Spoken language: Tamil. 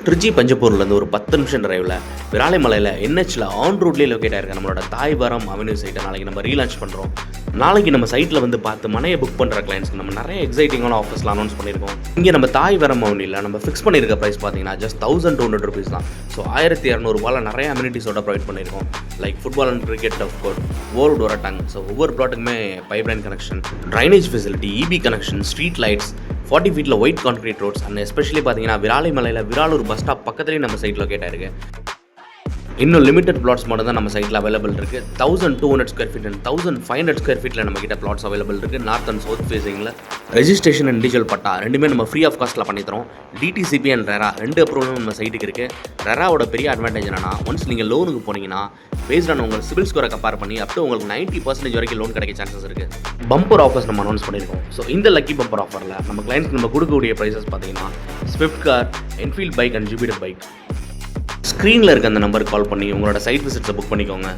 திருச்சி பஞ்சப்பூர்லேருந்து ஒரு 10 நிமிஷம் டிரைவில் விராலிமலையில் என்ஹெச்சில் ஆன் ரோட்லேயே லொக்கேட் ஆயிருக்க நம்மளோட தாய்வரம் அவென்யூ சைட்டை நாளைக்கு நம்ம ரீலான்ச் பண்ணுறோம். நாளைக்கு நம்ம சைட்டில் வந்து பார்த்து மனையை புக் பண்ணுற கிளைண்ட்ஸ்க்கு நம்ம நிறைய எக்ஸைட்டிங்கான ஆஃபர்ஸ்லாம் அனௌன்ஸ் பண்ணியிருக்கோம். இங்கே நம்ம தாய்வரம் அவென்யூவில் நம்ம ஃபிக்ஸ் பண்ணியிருக்க ப்ரைஸ் பார்த்தீங்கன்னா ஜஸ்ட் 1200 ருபீஸ் தான். ஸோ 1200 நிறைய அம்யூனிட்டிஸோட ப்ரொவைட் பண்ணியிருக்கோம். Like football and cricket turf court, ஓவர் டோரா டங். ஸோ ஒவ்வொரு ப்ளாட்டுக்குமே pipeline connection, drainage facility, EB connection, street lights, 40 ஃபீட்டில் white concrete roads and especially பார்த்தீங்கன்னா விராலிமலையில் விராலூர் பஸ் ஸ்டாப் பக்கத்துலேயே நம்ம சைட்டில் லொக்கேட் ஆயிருக்கு. இன்னும் லிமிடெட் பிளாட்ஸ் மட்டும் தான் நம்ம சைட்டில் அவைலபிள் இருக்குது. 1200 ஸ்கொயர் ஃபீட் அண்ட் 1500 ஸ்கொயர் ஃபீட்டில் நம்ம கிட்ட பிளாட்ஸ் அவைலபிள் இருக்குது. நார்த் அண்ட் சவுத் ஃபேஸிங்கில் ரெஜிஸ்ட்ரேஷன் அண்ட் இண்டிவிஜுவல் பட்டா ரெண்டுமே நம்ம ஃப்ரீ ஆஃப் காஸ்ட்டில் பண்ணித்தரோம். டிடிசிபி அண்ட் ரெரா 2 அப்ரூவலும் நம்ம சைட்டுக்கு இருக்குது. ரெராவோட பெரிய அட்வான்டேஜ் என்னன்னா, ஒன்ஸ் நீங்கள் லோனுக்கு போனீங்கன்னா பேஸ்ட் ஆன் உங்கள் சிபில் ஸ்கோரை கம்பேர் பண்ணி அப் டு உங்களுக்கு 90% வரைக்கும் லோன் கிடைக்க சான்சஸ் இருக்குது. பம்பர் ஆஃபர்ஸ் நம்ம அனௌன்ஸ் பண்ணியிருக்கோம். ஸோ இந்த லக்கி பம்பர் ஆஃபரில் நம்ம கிளைண்ட்ஸ்க்கு நம்ம கொடுக்கக்கூடிய ப்ரைஸஸ் பார்த்தீங்கன்னா Swift car, Enfield bike and Jupiter bike. ஸ்க்ரீனில் இருக்க அந்த நம்பருக்கு கால் பண்ணி உங்களோட சைட் விசிட்ஸை புக் பண்ணிக்கோங்க.